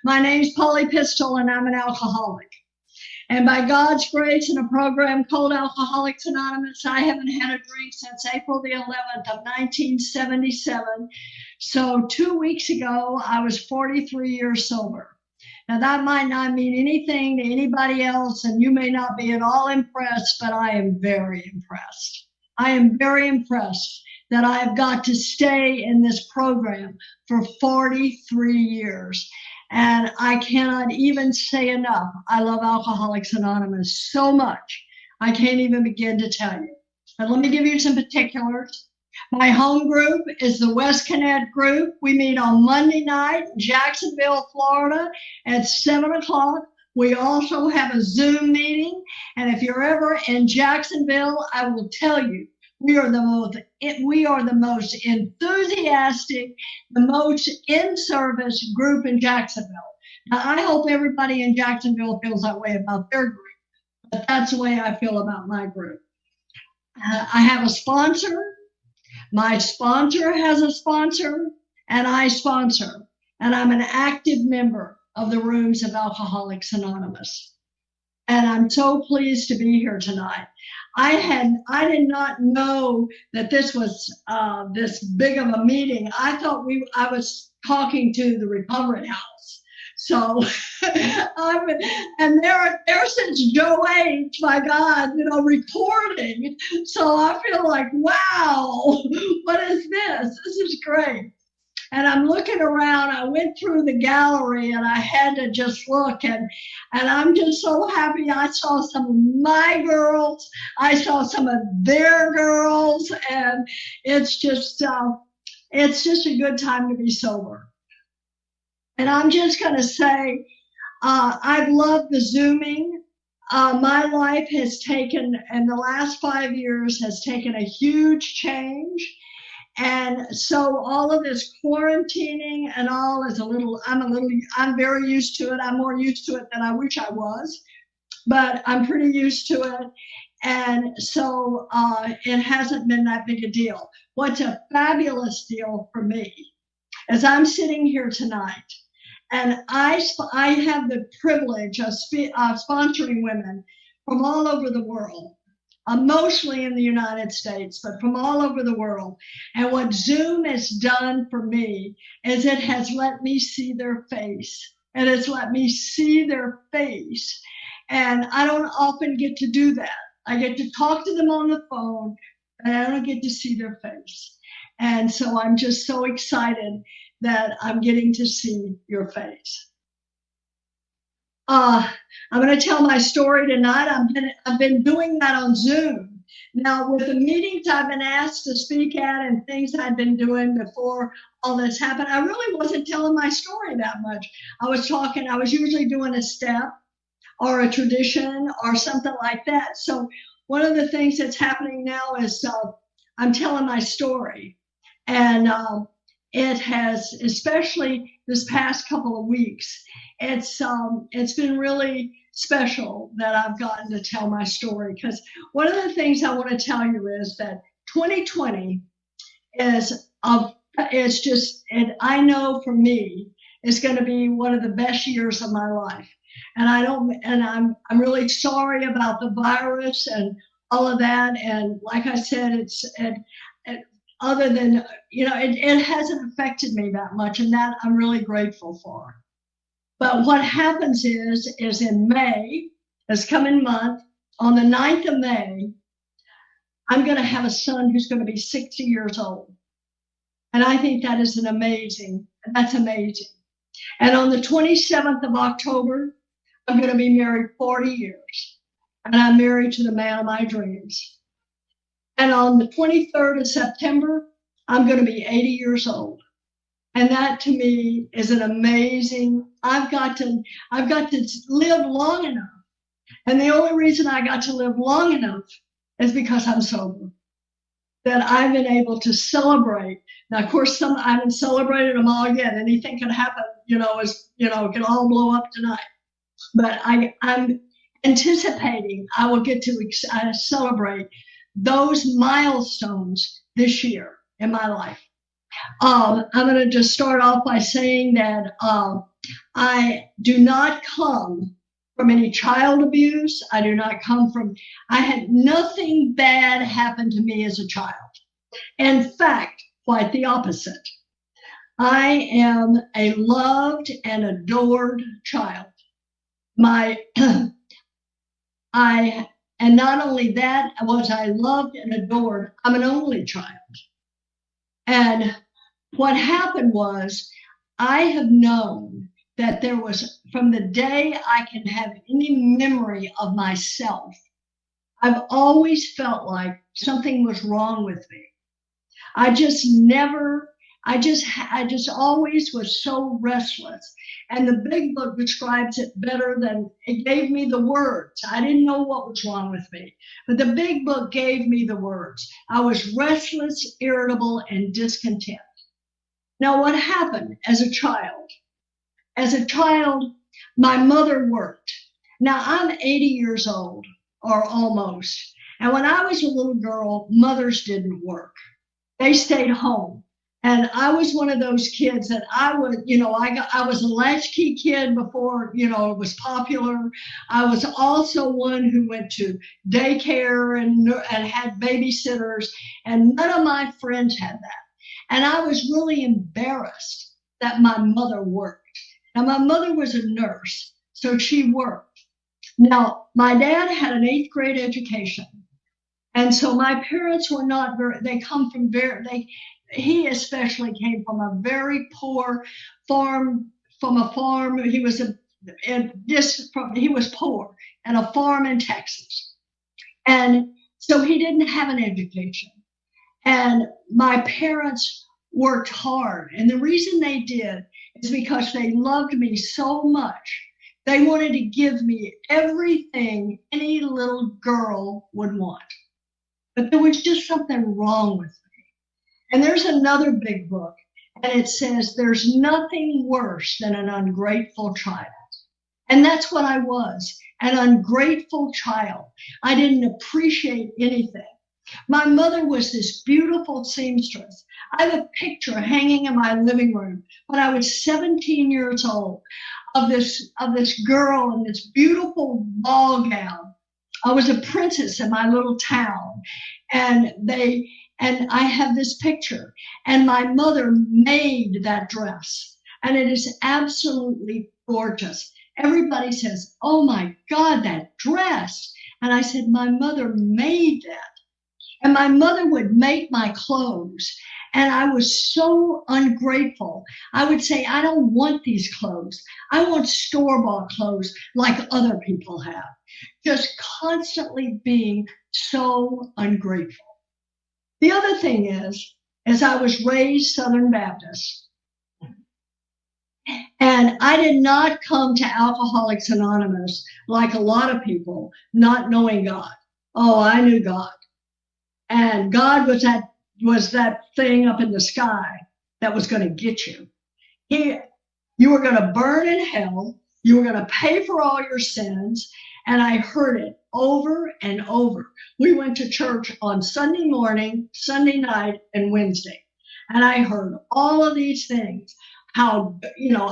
My name's Polly Pistol, and I'm an alcoholic. And by God's grace, in a program called Alcoholics Anonymous, I haven't had a drink since April the 11th of 1977. So 2 weeks ago, I was 43 years sober. Now, that might not mean anything to anybody else, and you may not be at all impressed, but I am very impressed. I am very impressed that I have got to stay in this program for 43 years. And I cannot even say enough. I love Alcoholics Anonymous so much. I can't even begin to tell you. But let me give you some particulars. My home group is the West Connect group. We meet on Monday night in Jacksonville, Florida at 7 o'clock. We also have a Zoom meeting. And if you're ever in Jacksonville, I will tell you, we are the most enthusiastic, the most in-service group in Jacksonville. Now, I hope everybody in Jacksonville feels that way about their group, but that's the way I feel about my group. I have a sponsor. My sponsor has a sponsor, and I sponsor. And I'm an active member of the rooms of Alcoholics Anonymous. And I'm so pleased to be here tonight. I did not know that this was this big of a meeting. I thought I was talking to the Recovery House. So, and they're since Joe H, my God, recording. So I feel like, wow, what is this? This is great. And I'm looking around. I went through the gallery and I had to just look, and I'm just so happy. I saw some of my girls. I saw some of their girls, and it's just a good time to be sober. And I'm just going to say, I've loved the Zooming. My life has taken, in the last 5 years, has taken a huge change. And so all of this quarantining and all is I'm very used to it. I'm more used to it than I wish I was, but I'm pretty used to it. And so it hasn't been that big a deal. What's a fabulous deal for me is I'm sitting here tonight, and I have the privilege of sponsoring women from all over the world. Mostly in the United States, but from all over the world. And what Zoom has done for me is it has let me see their face. And it's let me see their face. And I don't often get to do that. I get to talk to them on the phone, and I don't get to see their face. And so I'm just so excited that I'm getting to see your face. I'm going to tell my story tonight. I've been doing that on Zoom. Now, with the meetings I've been asked to speak at and things I've been doing before all this happened, I really wasn't telling my story that much. I was usually doing a step or a tradition or something like that. So one of the things that's happening now is I'm telling my story. And it has, especially this past couple of weeks, it's been really special that I've gotten to tell my story, because one of the things I want to tell you is that 2020 it's just, and I know for me, it's going to be one of the best years of my life. And I'm really sorry about the virus and all of that. And like I said, other than, it hasn't affected me that much, and that I'm really grateful for. But what happens is in May, this coming month, on the 9th of May, I'm going to have a son who's going to be 60 years old. And I think that's amazing. And on the 27th of October, I'm going to be married 40 years. And I'm married to the man of my dreams. And on the 23rd of September, I'm going to be 80 years old. And that to me is an amazing, I've got to live long enough. And the only reason I got to live long enough is because I'm sober. That I've been able to celebrate. Now, of course, I haven't celebrated them all yet. Anything can happen, it can all blow up tonight. But I'm anticipating I will get to celebrate those milestones this year in my life. I'm going to just start off by saying that I do not come from any child abuse. I had nothing bad happen to me as a child. In fact, quite the opposite. I am a loved and adored child. And not only that, was I loved and adored, I'm an only child. And what happened was, I have known that there was, from the day I can have any memory of myself, I've always felt like something was wrong with me. I just always was so restless. And the big book describes it better than it gave me the words. I didn't know what was wrong with me, but the big book gave me the words. I was restless, irritable, and discontent. Now, what happened as a child? As a child, my mother worked. Now, I'm 80 years old, or almost. And when I was a little girl, mothers didn't work. They stayed home. And I was one of those kids that I was a latchkey kid before, it was popular. I was also one who went to daycare and had babysitters, and none of my friends had that. And I was really embarrassed that my mother worked. Now, my mother was a nurse, so she worked. Now, my dad had an 8th grade education. And so my parents were not he especially came from a very poor farm, He was poor and a farm in Texas. And so he didn't have an education. And my parents worked hard. And the reason they did is because they loved me so much. They wanted to give me everything any little girl would want. But there was just something wrong with me. And there's another big book, and it says there's nothing worse than an ungrateful child. And that's what I was, an ungrateful child. I didn't appreciate anything. My mother was this beautiful seamstress. I have a picture hanging in my living room when I was 17 years old of this girl in this beautiful ball gown. I was a princess in my little town, and I have this picture, and my mother made that dress, and it is absolutely gorgeous. Everybody says, "Oh my God, that dress." And I said, my mother made that. And my mother would make my clothes, and I was so ungrateful. I would say, I don't want these clothes. I want store-bought clothes like other people have. Just constantly being so ungrateful. The other thing is I was raised Southern Baptist, and I did not come to Alcoholics Anonymous like a lot of people, not knowing God. Oh, I knew God. And God was that thing up in the sky that was going to get you. You were going to burn in hell. You were going to pay for all your sins. And I heard it over and over. We went to church on Sunday morning, Sunday night, and Wednesday. And I heard all of these things. How,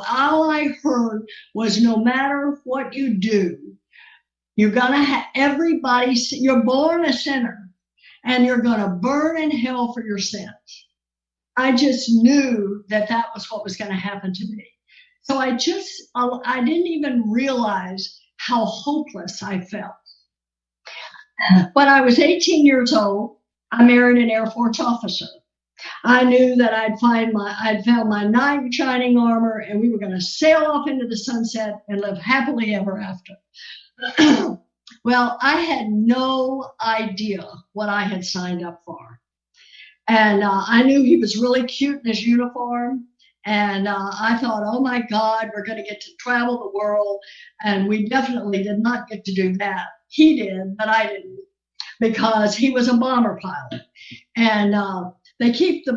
all I heard was no matter what you do, you're going to have you're born a sinner. And you're going to burn in hell for your sins. I just knew that was what was going to happen to me. So I didn't even realize how hopeless I felt. When I was 18 years old, I married an Air Force officer. I knew that I'd found my knight in shining armor, and we were going to sail off into the sunset and live happily ever after. Well, I had no idea what I had signed up for. And I knew he was really cute in his uniform. And I thought, oh my God, we're going to get to travel the world. And we definitely did not get to do that. He did, but I didn't, because he was a bomber pilot. And they keep the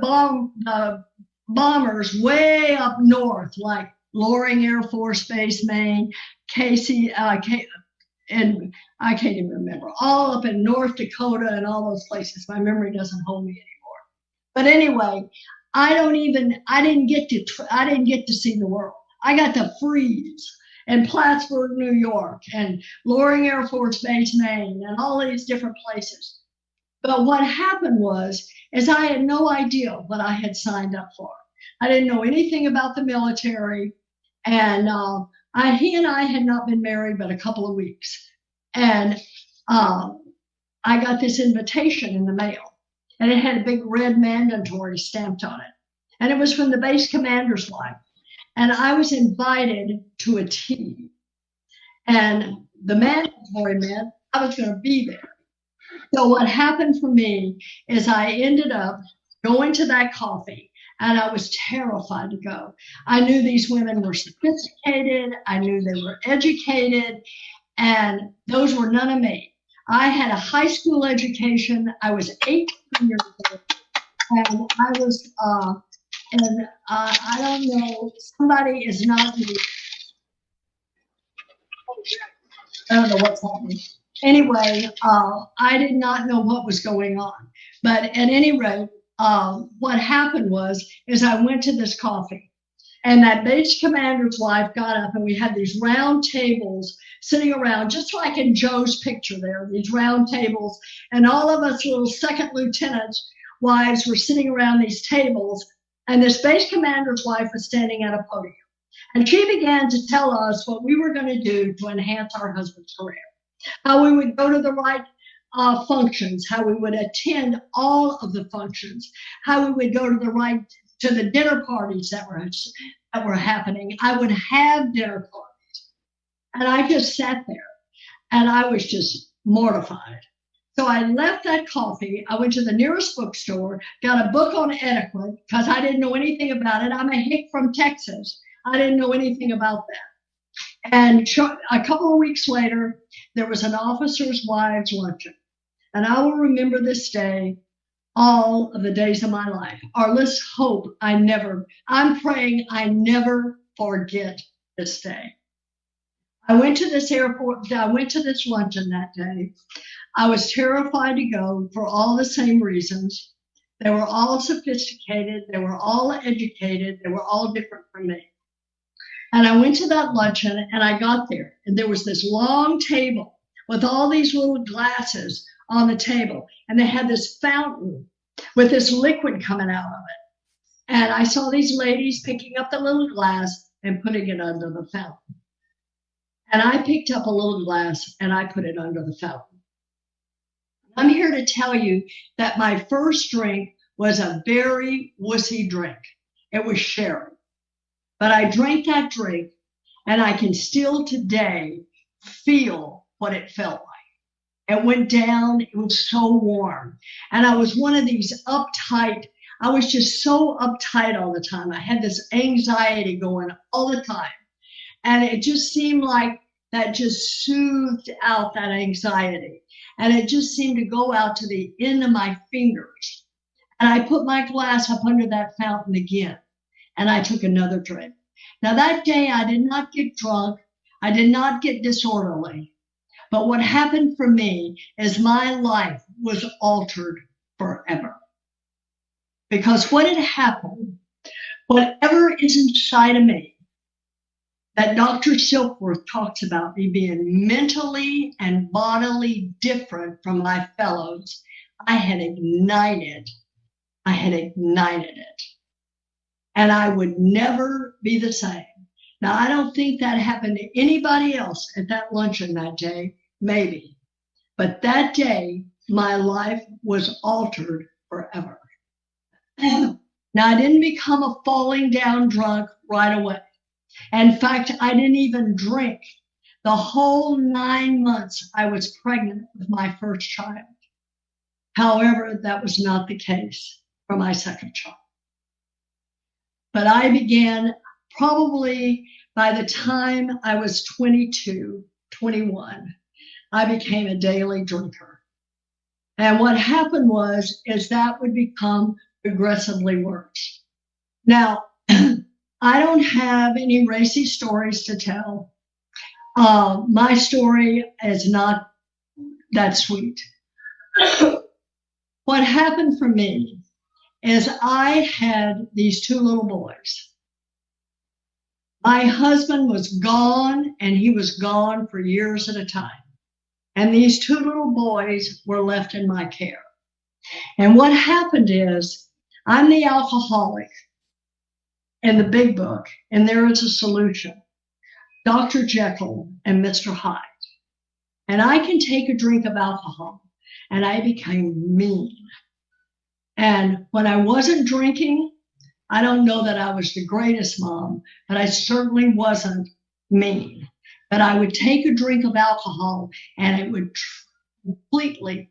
bombers way up north, like Loring Air Force Base, Maine, and I can't even remember, all up in North Dakota and all those places. My memory doesn't hold me anymore. But anyway, I didn't get to see the world. I got to freeze in Plattsburgh, New York, and Loring Air Force Base, Maine, and all these different places. But what happened is I had no idea what I had signed up for. I didn't know anything about the military, and he and I had not been married but a couple of weeks. And I got this invitation in the mail, and it had a big red mandatory stamped on it. And it was from the base commander's wife. And I was invited to a tea. And the mandatory meant I was going to be there. So what happened for me is I ended up going to that coffee, and I was terrified to go. I knew these women were sophisticated. I knew they were educated, and those were none of me. I had a high school education. I was 18 years old, and I don't know, somebody is not me. I don't know what's happening. Anyway, I did not know what was going on. But at any rate, what happened is I went to this coffee, and that base commander's wife got up, and we had these round tables sitting around, just like in Joe's picture there, these round tables, and all of us little second lieutenants' wives were sitting around these tables, and this base commander's wife was standing at a podium. And she began to tell us what we were going to do to enhance our husband's career, how we would go to the right functions, how we would attend all of the functions, how we would go to the dinner parties that were happening. I would have dinner parties. And I just sat there, and I was just mortified. So I left that coffee. I went to the nearest bookstore, got a book on etiquette, because I didn't know anything about it. I'm a hick from Texas. I didn't know anything about that. And a couple of weeks later, there was an officer's wives luncheon. And I will remember this day all of the days of my life. Or let's hope I'm praying I never forget this day. I went to this luncheon that day. I was terrified to go for all the same reasons. They were all sophisticated. They were all educated. They were all different from me. And I went to that luncheon, and I got there, and there was this long table with all these little glasses on the table, and they had this fountain with this liquid coming out of it. And I saw these ladies picking up the little glass and putting it under the fountain. And I picked up a little glass, and I put it under the fountain. I'm here to tell you that my first drink was a very wussy drink. It was sherry. But I drank that drink, and I can still today feel what it felt like. It went down. It was so warm. And I was one of these uptight. I was just so uptight all the time. I had this anxiety going all the time. And it just seemed like that just soothed out that anxiety. And it just seemed to go out to the end of my fingers. And I put my glass up under that fountain again. And I took another drink. Now that day I did not get drunk. I did not get disorderly. But what happened for me is my life was altered forever. Because what had happened, whatever is inside of me, that Dr. Silkworth talks about me being mentally and bodily different from my fellows, I had ignited it. And I would never be the same. Now, I don't think that happened to anybody else at that luncheon that day, maybe. But that day, my life was altered forever. Now, I didn't become a falling down drunk right away. In fact, I didn't even drink the whole 9 months I was pregnant with my first child. However, that was not the case for my second child. But I began probably by the time I was 22, 21, I became a daily drinker. And what happened is that would become progressively worse. Now, I don't have any racy stories to tell. My story is not that sweet. What happened for me is I had these two little boys. My husband was gone, and he was gone for years at a time. And these two little boys were left in my care. And what happened is, I'm the alcoholic in the big book, and there is a solution. Dr. Jekyll and Mr. Hyde. And I can take a drink of alcohol, and I became mean. And when I wasn't drinking, I don't know that I was the greatest mom, but I certainly wasn't mean. But I would take a drink of alcohol, and it would completely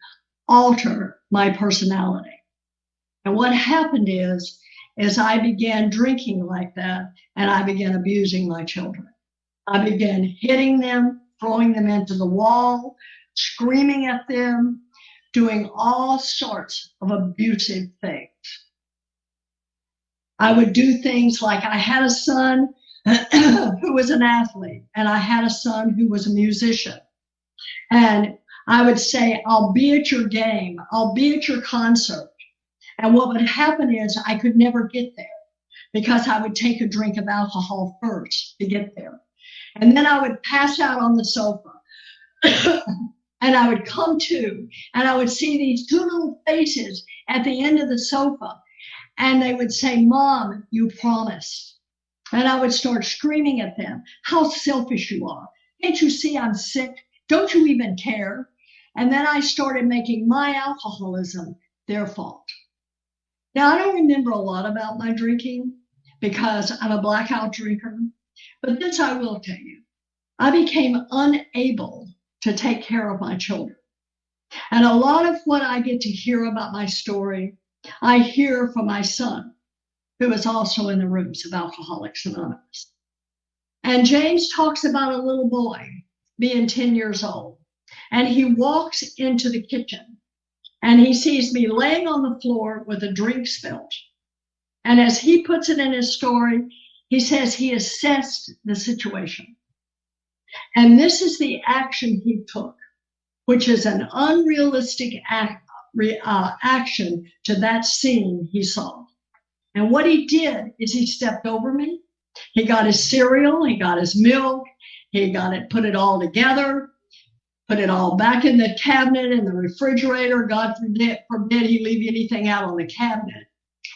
alter my personality. And what happened is I began drinking like that, and I began abusing my children. I began hitting them, throwing them into the wall, screaming at them, doing all sorts of abusive things. I would do things like I had a son who was an athlete, and I had a son who was a musician. And I would say, I'll be at your game, I'll be at your concert. And what would happen is I could never get there because I would take a drink of alcohol first to get there. And then I would pass out on the sofa and I would come to, and I would see these two little faces at the end of the sofa. And they would say, Mom, you promised. And I would start screaming at them, how selfish you are. Can't you see I'm sick? Don't you even care? And then I started making my alcoholism their fault. Now, I don't remember a lot about my drinking because I'm a blackout drinker, but this I will tell you. I became unable to take care of my children. And a lot of what I get to hear about my story, I hear from my son, who is also in the rooms of Alcoholics Anonymous. And James talks about a little boy being 10 years old, and he walks into the kitchen, and he sees me laying on the floor with a drink spilled. And as he puts it in his story, he says he assessed the situation. And this is the action he took, which is an unrealistic action to that scene he saw. And what he did is he stepped over me. He got his cereal, he got his milk, he got it, put it all together, put it all back in the cabinet, in the refrigerator. God forbid he leave anything out on the cabinet.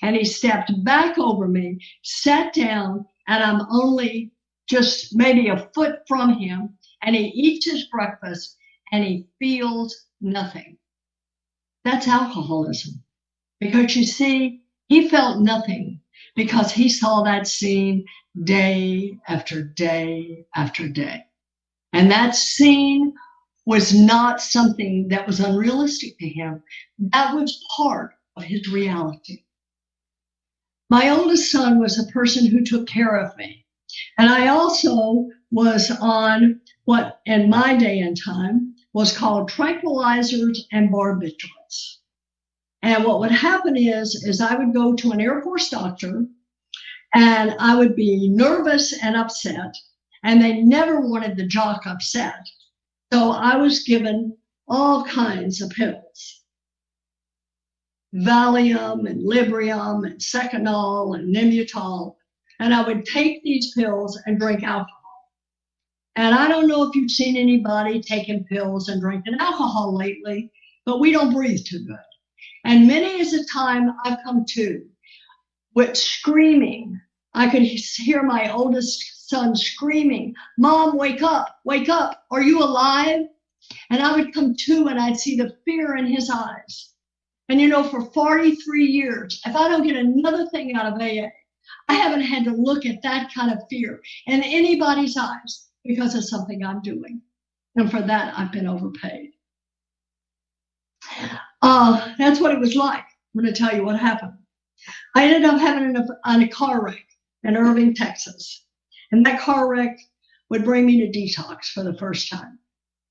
And he stepped back over me, sat down, and I'm only just maybe a foot from him, and he eats his breakfast, and he feels nothing. That's alcoholism. Because you see, he felt nothing because he saw that scene day after day after day. And that scene was not something that was unrealistic to him. That was part of his reality. My oldest son was a person who took care of me. And I also was on what in my day and time was called tranquilizers and barbiturates. And what would happen is I would go to an Air Force doctor and I would be nervous and upset, and they never wanted the jock upset. So I was given all kinds of pills. Valium and Librium and Seconal and Nimutol. And I would take these pills and drink alcohol. And I don't know if you've seen anybody taking pills and drinking alcohol lately, but we don't breathe too good. And many is the time I've come to with screaming. I could hear my oldest son screaming, Mom, wake up, are you alive? And I would come to and I'd see the fear in his eyes. And you know, for 43 years, if I don't get another thing out of AA, I haven't had to look at that kind of fear in anybody's eyes because of something I'm doing. And for that, I've been overpaid. That's what it was like. I'm going to tell you what happened. I ended up having a car wreck in Irving, Texas. And that car wreck would bring me to detox for the first time.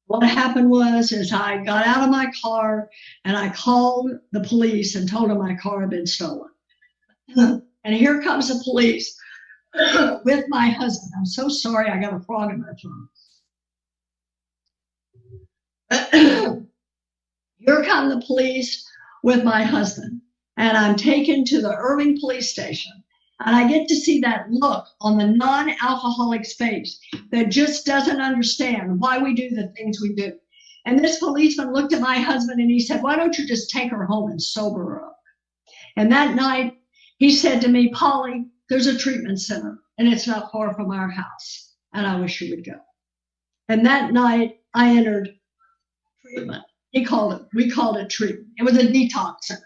What happened was I got out of my car and I called the police and told them my car had been stolen. And here comes the police with my husband. I'm so sorry, I got a frog in my throat. Here come the police with my husband, and I'm taken to the Irving police station. And I get to see that look on the non-alcoholic's face that just doesn't understand why we do the things we do. And this policeman looked at my husband and he said, why don't you just take her home and sober her up? And that night he said to me, Polly, there's a treatment center and it's not far from our house. And I wish you would go. And that night I entered treatment. We called it treatment. It was a detox center.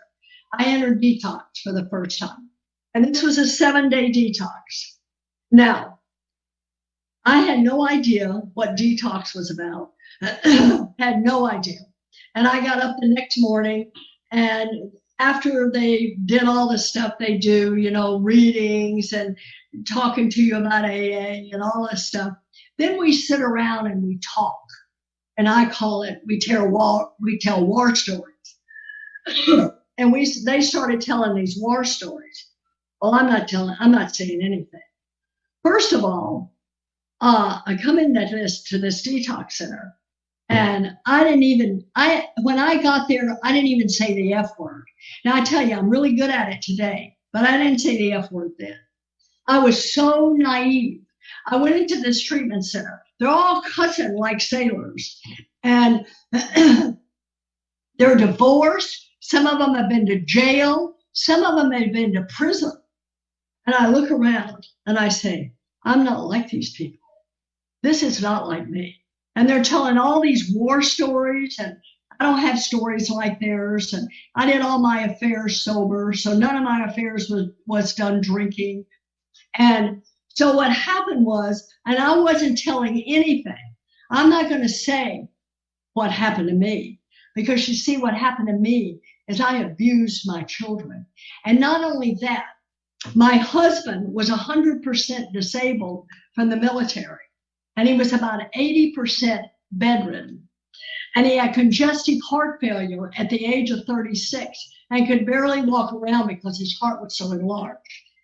I entered detox for the first time. And this was a 7-day detox. Now, I had no idea what detox was about. Had no idea. And I got up the next morning, and after they did all the stuff they do, you know, readings and talking to you about AA and all this stuff, then we sit around and we talk. And I call it, we tell war stories. And they started telling these war stories. Well, I'm not saying anything. First of all, I come into to this detox center, and when I got there, I didn't even say the F word. Now I tell you, I'm really good at it today, but I didn't say the F word then. I was so naive. I went into this treatment center. They're all cussing like sailors, and they're divorced. Some of them have been to jail. Some of them have been to prison. And I look around and I say, I'm not like these people. This is not like me. And they're telling all these war stories, and I don't have stories like theirs. And I did all my affairs sober, so none of my affairs was done drinking. And so what happened was, and I wasn't telling anything. I'm not going to say what happened to me, because you see, what happened to me is I abused my children. And not only that, my husband was 100% disabled from the military, and he was about 80% bedridden. And he had congestive heart failure at the age of 36 and could barely walk around because his heart was so enlarged.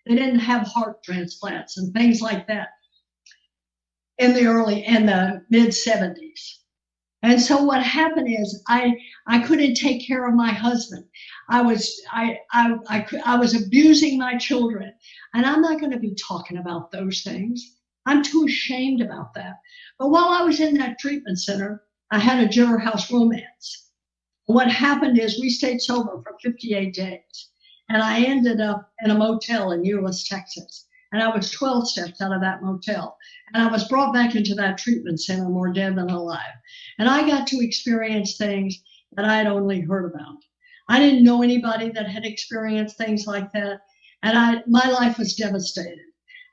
They didn't have heart transplants and things like that in the mid 70s. And so what happened is I couldn't take care of my husband. I was abusing my children, and I'm not going to be talking about those things. I'm too ashamed about that. But while I was in that treatment center, I had a jailhouse romance. What happened is we stayed sober for 58 days, and I ended up in a motel in Euless, Texas. And I was 12 steps out of that motel. And I was brought back into that treatment center more dead than alive. And I got to experience things that I had only heard about. I didn't know anybody that had experienced things like that. And my life was devastated.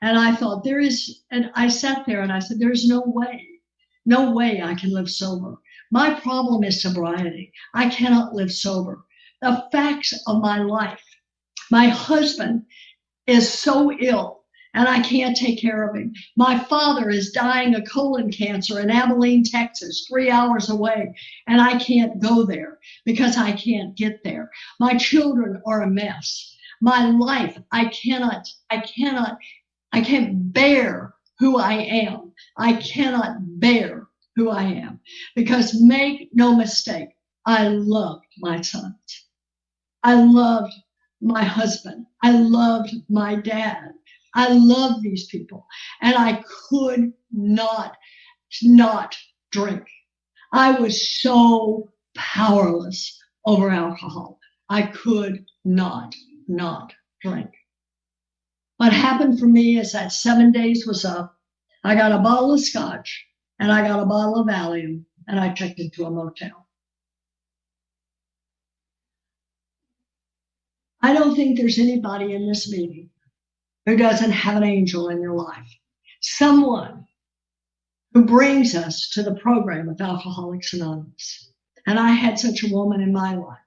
And I thought, and I sat there and I said, there's no way I can live sober. My problem is sobriety. I cannot live sober. The facts of my life. My husband is so ill, and I can't take care of him. My father is dying of colon cancer in Abilene, Texas, 3 hours away, and I can't go there because I can't get there. My children are a mess. My life, I can't bear who I am. I cannot bear who I am, because make no mistake, I loved my sons. I loved my husband. I loved my dad. I love these people, and I could not drink. I was so powerless over alcohol. I could not drink. What happened for me is that 7 days was up. I got a bottle of scotch and I got a bottle of Valium, and I checked into a motel. I don't think there's anybody in this meeting who doesn't have an angel in your life. Someone who brings us to the program of Alcoholics Anonymous. And I had such a woman in my life.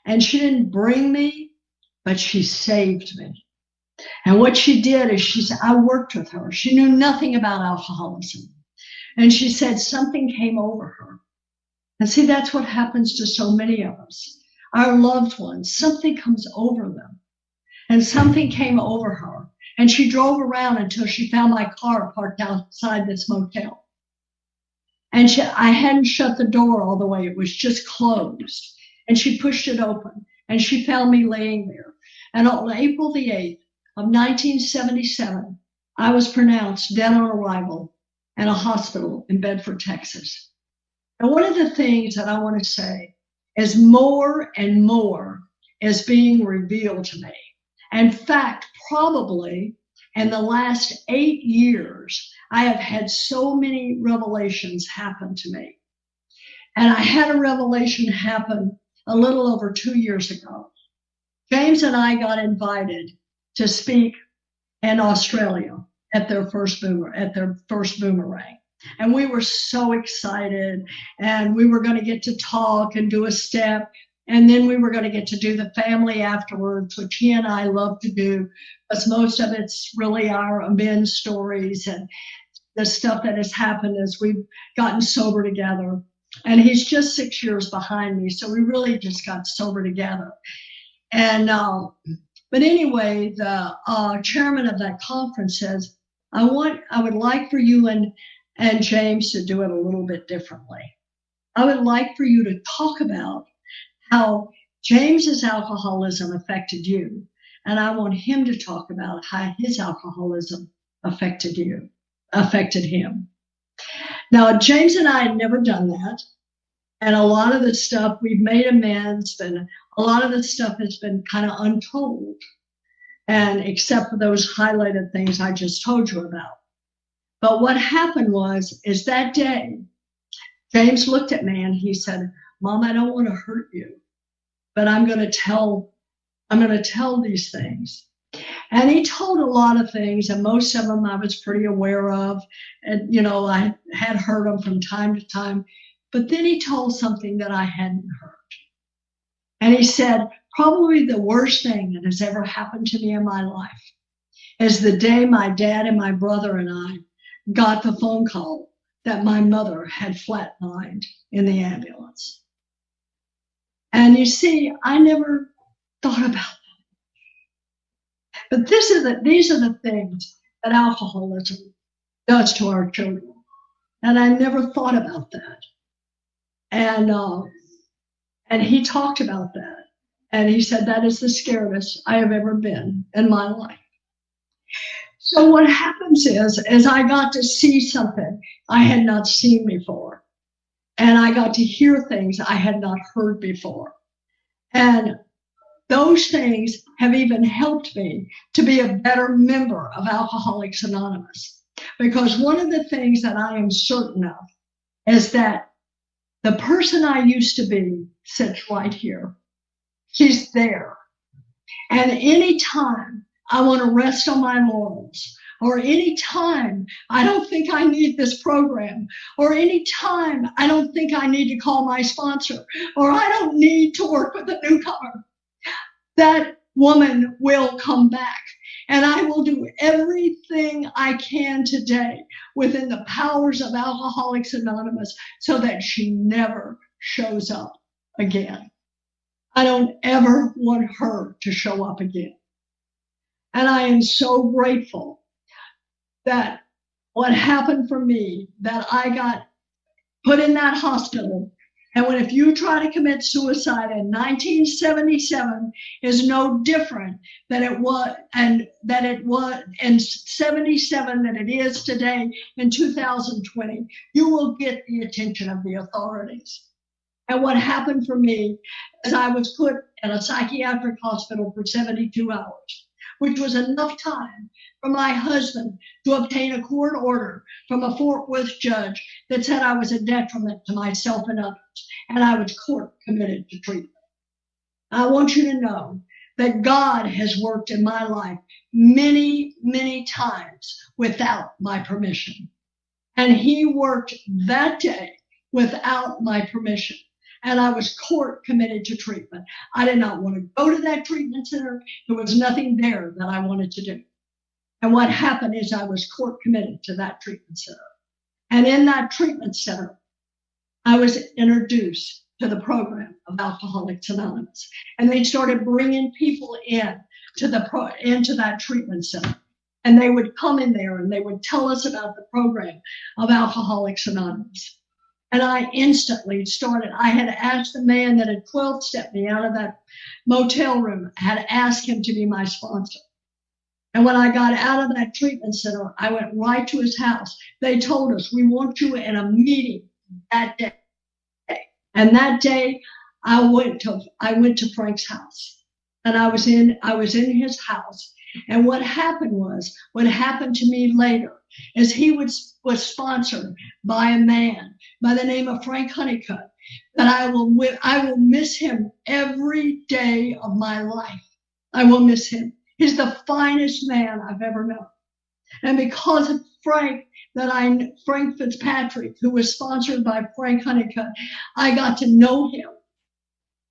And she didn't bring me, but she saved me. And what she did is I worked with her. She knew nothing about alcoholism. And she said something came over her. And see, that's what happens to so many of us. Our loved ones, something comes over them. And something came over her. And she drove around until she found my car parked outside this motel. And I hadn't shut the door all the way. It was just closed. And she pushed it open. And she found me laying there. And on April the 8th, of 1977, I was pronounced dead on arrival at a hospital in Bedford, Texas. And one of the things that I want to say is more and more is being revealed to me. In fact, probably in the last 8 years, I have had so many revelations happen to me. And I had a revelation happen a little over 2 years ago. James and I got invited to speak in Australia at their first boomerang. And we were so excited, and we were going to get to talk and do a step. And then we were going to get to do the family afterwards, which he and I love to do, because most of it's really our men's stories and the stuff that has happened as we've gotten sober together. And he's just 6 years behind me, so we really just got sober together. And but anyway, the chairman of that conference says, I would like for you and James to do it a little bit differently. I would like for you to talk about how James's alcoholism affected you, and I want him to talk about how his alcoholism affected him. Now, James and I had never done that, and a lot of the stuff we've made amends, but a lot of the stuff has been kind of untold, and except for those highlighted things I just told you about. But what happened is that day, James looked at me and he said, Mom, I don't want to hurt you, but I'm going to tell these things. And he told a lot of things, and most of them I was pretty aware of. And, I had heard them from time to time. But then he told something that I hadn't heard. And he said, probably the worst thing that has ever happened to me in my life is the day my dad and my brother and I got the phone call that my mother had flatlined in the ambulance. And you see, I never thought about that. But these are the things that alcoholism does to our children. And I never thought about that. And he talked about that. And he said, that is the scariest I have ever been in my life. So what happens is I got to see something I had not seen before. And I got to hear things I had not heard before. And those things have even helped me to be a better member of Alcoholics Anonymous. Because one of the things that I am certain of is that the person I used to be sits right here. She's there. And any time I want to rest on my laurels, or any time I don't think I need this program, or any time I don't think I need to call my sponsor, or I don't need to work with a newcomer, that woman will come back. And I will do everything I can today within the powers of Alcoholics Anonymous so that she never shows up again. I don't ever want her to show up again. And I am so grateful that what happened for me, that I got put in that hospital. And if you try to commit suicide in 1977 is no different than it was in 77 than it is today in 2020, you will get the attention of the authorities. And what happened for me is I was put in a psychiatric hospital for 72 hours, which was enough time for my husband to obtain a court order from a Fort Worth judge that said I was a detriment to myself and others, and I was court committed to treatment. I want you to know that God has worked in my life many, many times without my permission. And he worked that day without my permission. And I was court committed to treatment. I did not want to go to that treatment center. There was nothing there that I wanted to do. And what happened is I was court committed to that treatment center. And in that treatment center, I was introduced to the program of Alcoholics Anonymous. And they started bringing people into that treatment center. And they would come in there and they would tell us about the program of Alcoholics Anonymous. And I instantly started. I had asked the man that had 12-stepped me out of that motel room, had asked him to be my sponsor. And when I got out of that treatment center, I went right to his house. They told us, we want you in a meeting that day. And that day I went to Frank's house, and I was in his house. And what happened to me later is he was sponsored by a man by the name of Frank Honeycutt, that I will miss him every day of my life. I will miss him. He's the finest man I've ever known. And because of Frank Fitzpatrick, who was sponsored by Frank Honeycutt, I got to know him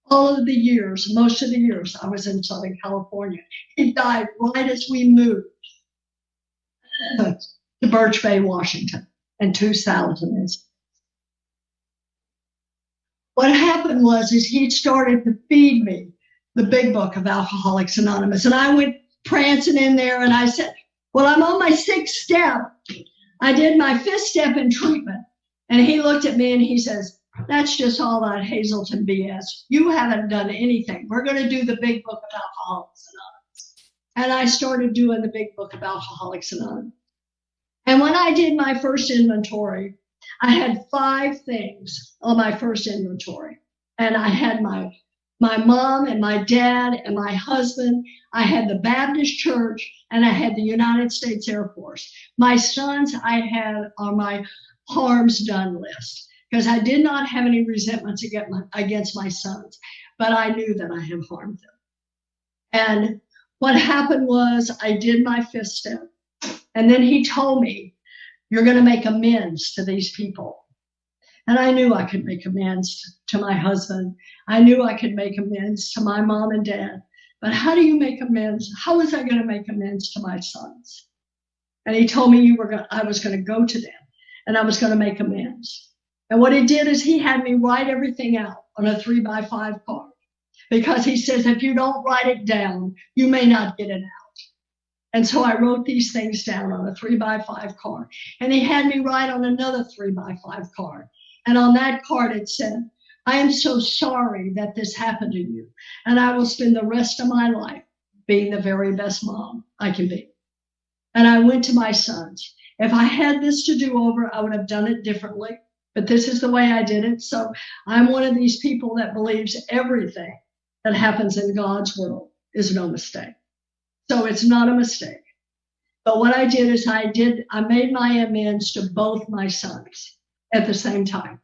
all of the years, most of the years I was in Southern California. He died right as we moved to Birch Bay, Washington in 2000. What happened was he started to feed me the big book of Alcoholics Anonymous. And I went prancing in there and I said, well, I'm on my 6th step. I did my 5th step in treatment. And he looked at me and he says, that's just all that Hazelton BS. You haven't done anything. We're going to do the big book of Alcoholics Anonymous. And I started doing the big book of Alcoholics Anonymous. And when I did my first inventory, I had 5 things on my first inventory. And I had my mom and my dad and my husband. I had the Baptist Church, and I had the United States Air Force. My sons I had on my harms done list, because I did not have any resentments against my sons, but I knew that I had harmed them. And what happened was I did my 5th step, and then he told me, you're going to make amends to these people. And I knew I could make amends to my husband. I knew I could make amends to my mom and dad. But how do you make amends? How was I going to make amends to my sons? And he told me I was going to go to them and I was going to make amends. And what he did is he had me write everything out on a 3x5 card, because he says, if you don't write it down, you may not get it out. And so I wrote these things down on a 3x5 card. And he had me write on another 3x5 card. And on that card it said, I am so sorry that this happened to you, and I will spend the rest of my life being the very best mom I can be. And I went to my sons. If I had this to do over, I would have done it differently, but this is the way I did it. So I'm one of these people that believes everything that happens in God's world is no mistake. So it's not a mistake. But what I did is I made my amends to both my sons at the same time.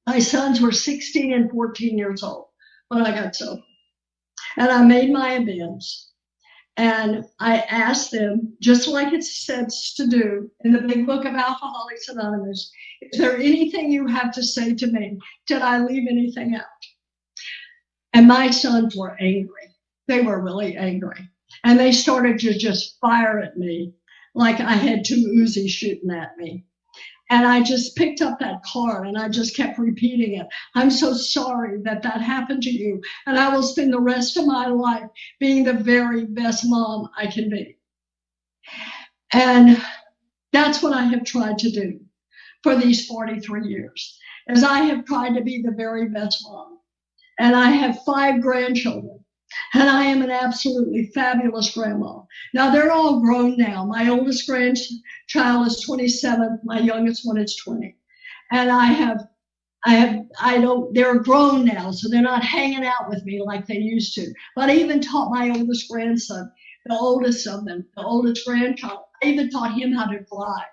My sons were 16 and 14 years old when I got sober. And I made my amends. And I asked them, just like it says to do in the big book of Alcoholics Anonymous, is there anything you have to say to me? Did I leave anything out? And my sons were angry. They were really angry. And they started to just fire at me like I had 2 Uzis shooting at me. And I just picked up that card and I just kept repeating it. I'm so sorry that that happened to you. And I will spend the rest of my life being the very best mom I can be. And that's what I have tried to do for these 43 years, is I have tried to be the very best mom. And I have 5 grandchildren. And I am an absolutely fabulous grandma. Now, they're all grown now. My oldest grandchild is 27. My youngest one is 20. And they're grown now, so they're not hanging out with me like they used to. But I even taught my oldest grandson, the oldest of them, the oldest grandchild, I even taught him how to drive.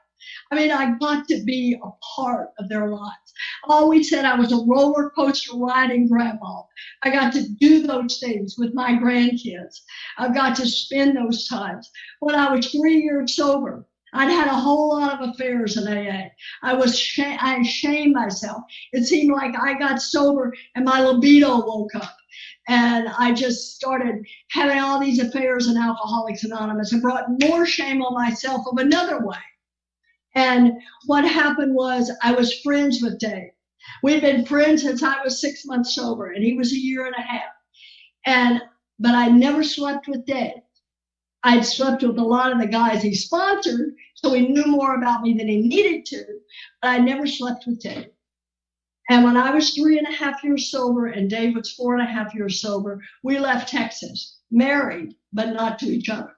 I mean, I got to be a part of their lives. I always said I was a roller coaster riding grandma. I got to do those things with my grandkids. I've got to spend those times. When I was 3 years sober, I'd had a whole lot of affairs in AA. I shamed myself. It seemed like I got sober and my libido woke up. And I just started having all these affairs in Alcoholics Anonymous and brought more shame on myself of another way. And what happened was I was friends with Dave. We'd been friends since I was 6 months sober, and he was 1.5 years. But I never slept with Dave. I'd slept with a lot of the guys he sponsored, so he knew more about me than he needed to, but I never slept with Dave. And when I was 3.5 years sober and Dave was 4.5 years sober, we left Texas, married, but not to each other.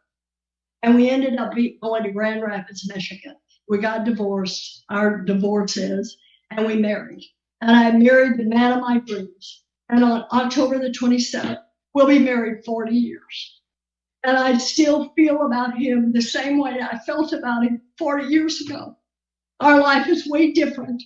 And we ended up going to Grand Rapids, Michigan. We got divorced, our divorces, and we married. And I married the man of my dreams. And on October the 27th, we'll be married 40 years. And I still feel about him the same way I felt about him 40 years ago. Our life is way different,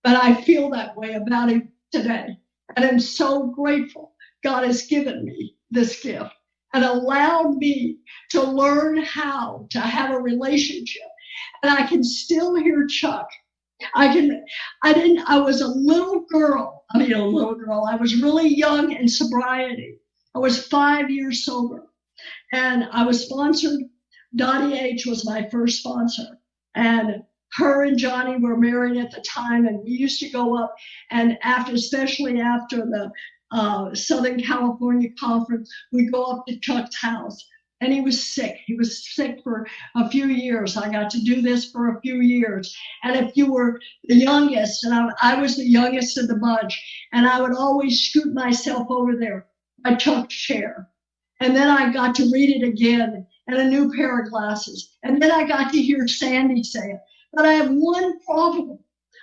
but I feel that way about him today. And I'm so grateful God has given me this gift and allowed me to learn how to have a relationship. And I can still hear Chuck. I was a little girl. I was really young in sobriety. I was 5 years sober. And I was sponsored. Dottie H was my first sponsor. And her and Johnny were married at the time. And we used to go up and especially after the Southern California conference, we'd go up to Chuck's house. And he was sick. He was sick for a few years. I got to do this for a few years. And if you were the youngest, and I was the youngest of the bunch, and I would always scoot myself over there by Chuck's chair. And then I got to read it again and a new pair of glasses. And then I got to hear Sandy say it. But I have one problem.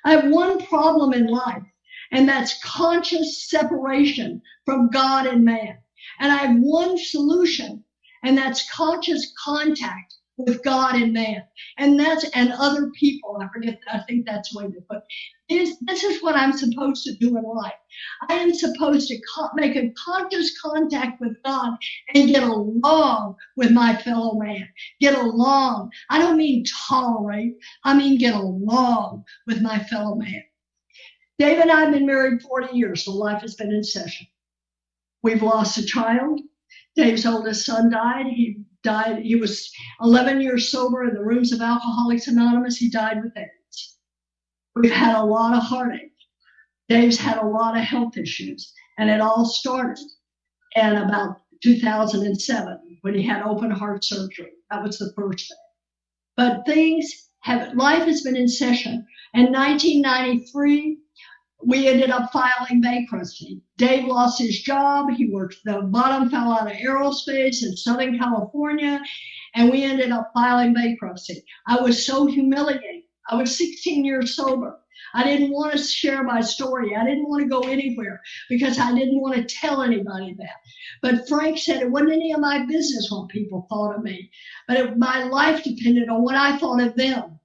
I have one problem in life, and that's conscious separation from God and man. And I have one solution, and that's conscious contact with God and man. And other people. I think that's the way to put it. This is what I'm supposed to do in life. I am supposed to make a conscious contact with God and get along with my fellow man. Get along. I don't mean tolerate. I mean get along with my fellow man. Dave and I have been married 40 years, so life has been in session. We've lost a child. Dave's oldest son died. He was 11 years sober in the rooms of Alcoholics Anonymous. He died with AIDS. We've had a lot of heartache. Dave's had a lot of health issues, and it all started in about 2007 when he had open heart surgery. That was the first thing. But life has been in session. In 1993, we ended up filing bankruptcy. Dave lost his job. The bottom fell out of aerospace in Southern California, and we ended up filing bankruptcy. I was so humiliated. I was 16 years sober. I didn't want to share my story. I didn't want to go anywhere because I didn't want to tell anybody that. But Frank said it wasn't any of my business what people thought of me, but my life depended on what I thought of them.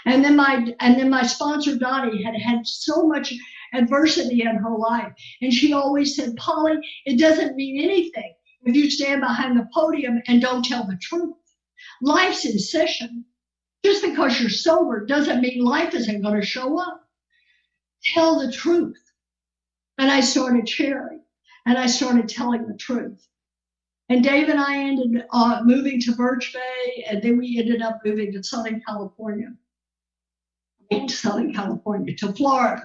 And then my sponsor Dottie had so much adversity in her life, and she always said, "Polly, it doesn't mean anything if you stand behind the podium and don't tell the truth. Life's in session. Just because you're sober doesn't mean life isn't going to show up. Tell the truth." And I started sharing, and I started telling the truth. And Dave and I ended up moving to Birch Bay, and then we ended up moving to to Florida.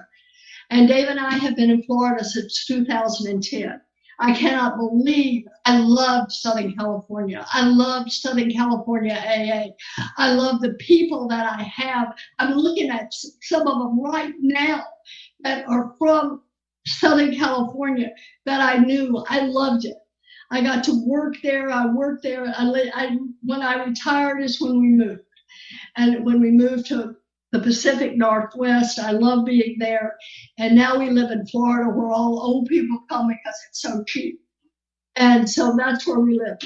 And Dave and I have been in Florida since 2010. I cannot believe I loved Southern California. I loved Southern California AA. I love the people that I have. I'm looking at some of them right now that are from Southern California that I knew. I loved it. I got to work there. I worked there. When I retired is when we moved. And when we moved to the Pacific Northwest, I love being there. And now we live in Florida where all old people come because it's so cheap. And so that's where we live.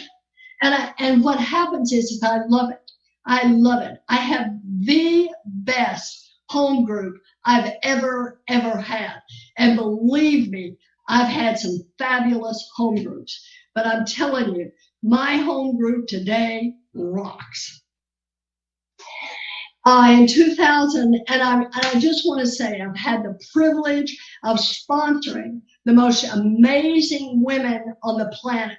And what happens is I love it. I love it. I have the best home group I've ever had. And believe me, I've had some fabulous home groups. But I'm telling you, my home group today rocks. In 2000, and I just want to say I've had the privilege of sponsoring the most amazing women on the planet.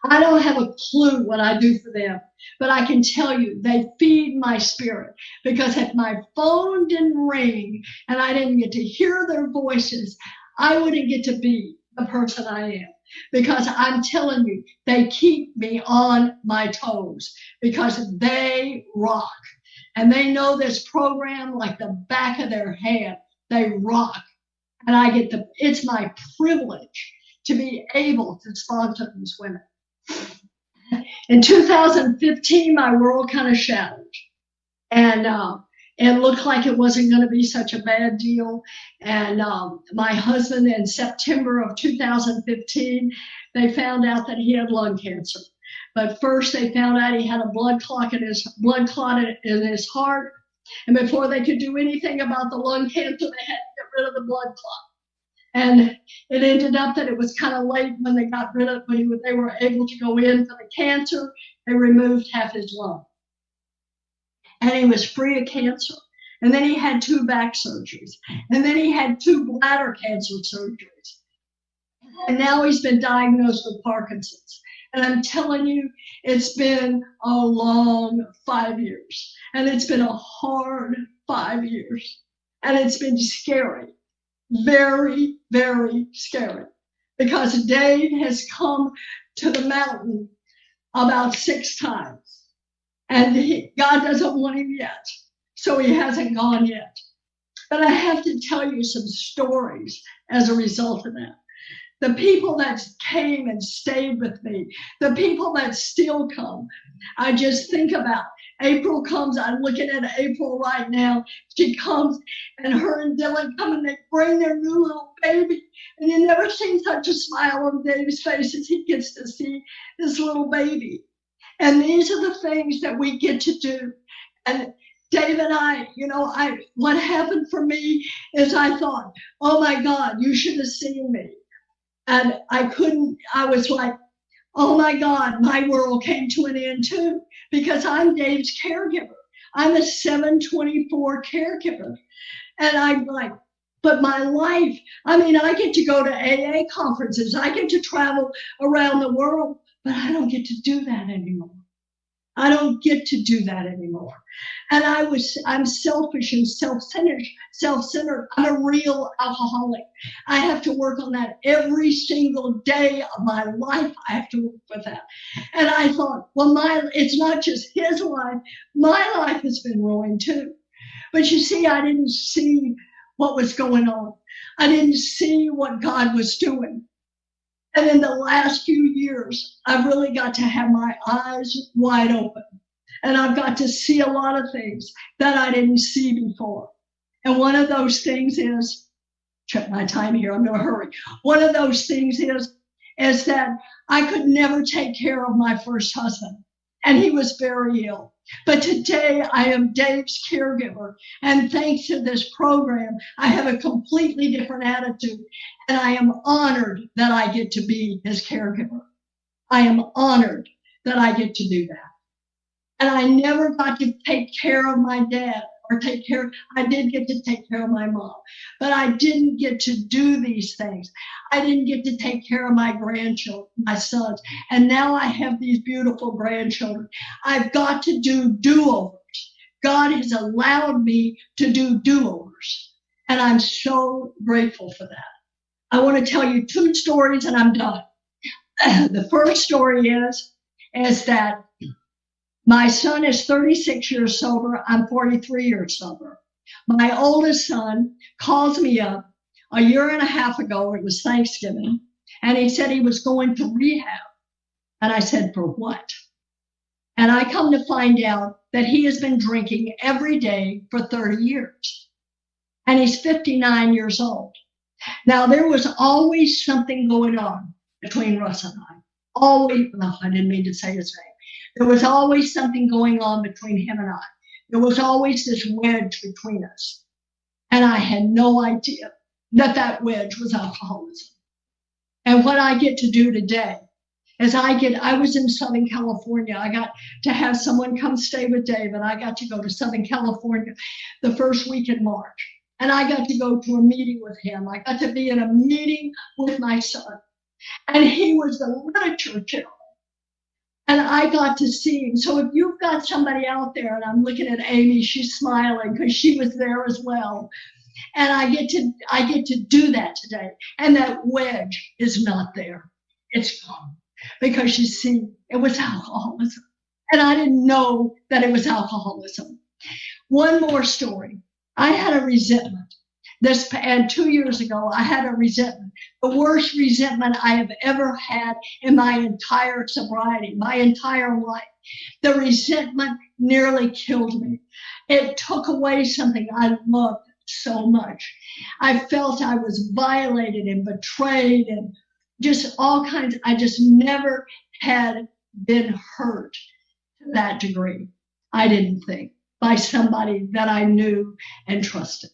I don't have a clue what I do for them, but I can tell you they feed my spirit, because if my phone didn't ring and I didn't get to hear their voices, I wouldn't get to be the person I am. Because I'm telling you, they keep me on my toes because they rock. And they know this program like the back of their hand. They rock. And it's my privilege to be able to sponsor these women. In 2015, my world kind of shattered. And it looked like it wasn't going to be such a bad deal. And my husband, in September of 2015, they found out that he had lung cancer. But first, they found out he had a blood clot in his heart. And before they could do anything about the lung cancer, they had to get rid of the blood clot. And it ended up that it was kind of late when they got rid of, when they were able to go in for the cancer. They removed half his lung. And he was free of cancer. And then he had 2 back surgeries. And then he had 2 bladder cancer surgeries. And now he's been diagnosed with Parkinson's. And I'm telling you, it's been a long 5 years. And it's been a hard 5 years. And it's been scary. Very, very scary. Because Dave has come to the mountain about 6 times. And God doesn't want him yet. So he hasn't gone yet. But I have to tell you some stories as a result of that. The people that came and stayed with me, the people that still come, I just think about. April comes, I'm looking at April right now. She comes, and her and Dylan come, and they bring their new little baby. And you never seen such a smile on Dave's face as he gets to see this little baby. And these are the things that we get to do. And Dave and I, what happened for me is I thought, oh my God, you should have seen me. And I was like, oh my God, my world came to an end too, because I'm Dave's caregiver. I'm a 7/24 caregiver. And I'm like, but my life, I get to go to AA conferences. I get to travel around the world, but I don't get to do that anymore. I don't get to do that anymore. And I'm selfish and self-centered. I'm a real alcoholic. I have to work on that every single day of my life. I have to work with that. And I thought, well, it's not just his life. My life has been ruined too. But you see, I didn't see what was going on. I didn't see what God was doing. And in the last few years, I've really got to have my eyes wide open. And I've got to see a lot of things that I didn't see before. And one of those things is, check my time here, I'm going to hurry. One of those things is that I could never take care of my first husband. And he was very ill. But today I am Dave's caregiver. And thanks to this program, I have a completely different attitude. And I am honored that I get to be his caregiver. I am honored that I get to do that. And I never got to take care of my dad I did get to take care of my mom, but I didn't get to do these things. I didn't get to take care of my grandchildren, my sons. And now I have these beautiful grandchildren. I've got to do do-overs. God has allowed me to do do-overs. And I'm so grateful for that. I want to tell you 2 stories and I'm done. The first story is that my son is 36 years sober. I'm 43 years sober. My oldest son calls me up a year and a half ago. It was Thanksgiving. And he said he was going to rehab. And I said, for what? And I come to find out that he has been drinking every day for 30 years. And he's 59 years old. Now, there was always something going on between Russ and I. Always, no, I didn't mean to say his name. There was always something going on between him and I. There was always this wedge between us. And I had no idea that wedge was alcoholism. And what I get to do today is I was in Southern California. I got to have someone come stay with Dave, and I got to go to Southern California the first week in March. And I got to go to a meeting with him. I got to be in a meeting with my son. And he was the literature chairman. And I got to see him. So if you've got somebody out there, and I'm looking at Amy, she's smiling because she was there as well. And I get to do that today. And that wedge is not there. It's gone. Because you see, it was alcoholism. And I didn't know that it was alcoholism. One more story. I had a resentment. And 2 years ago, I had a resentment, the worst resentment I have ever had in my entire sobriety, my entire life. The resentment nearly killed me. It took away something I loved so much. I felt I was violated and betrayed and just all kinds. I just never had been hurt to that degree, I didn't think, by somebody that I knew and trusted.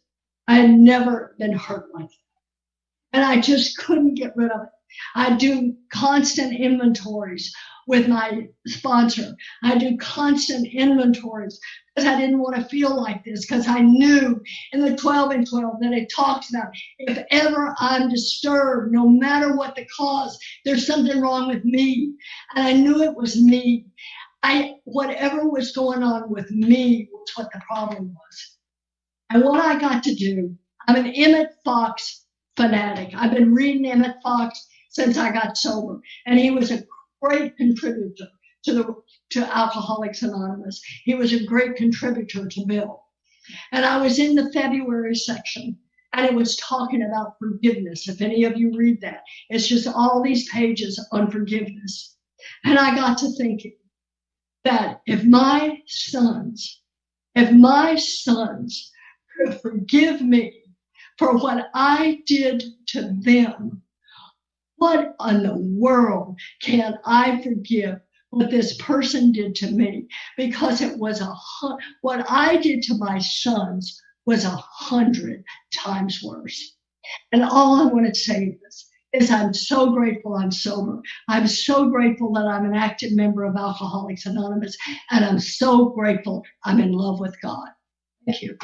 I had never been hurt like that. And I just couldn't get rid of it. I do constant inventories with my sponsor. I do constant inventories because I didn't want to feel like this, because I knew in the 12 and 12 that it talks about if ever I'm disturbed, no matter what the cause, there's something wrong with me. And I knew it was me. Whatever was going on with me was what the problem was. And what I got to do, I'm an Emmett Fox fanatic. I've been reading Emmett Fox since I got sober, and he was a great contributor to Alcoholics Anonymous. He was a great contributor to Bill. And I was in the February section, and it was talking about forgiveness. If any of you read that, it's just all these pages on forgiveness. And I got to thinking that if my sons could forgive me for what I did to them, what in the world can I forgive what this person did to me? Because it was what I did to my sons was 100 times worse. And all I want to say is I'm so grateful I'm sober. I'm so grateful that I'm an active member of Alcoholics Anonymous. And I'm so grateful I'm in love with God. Thank you.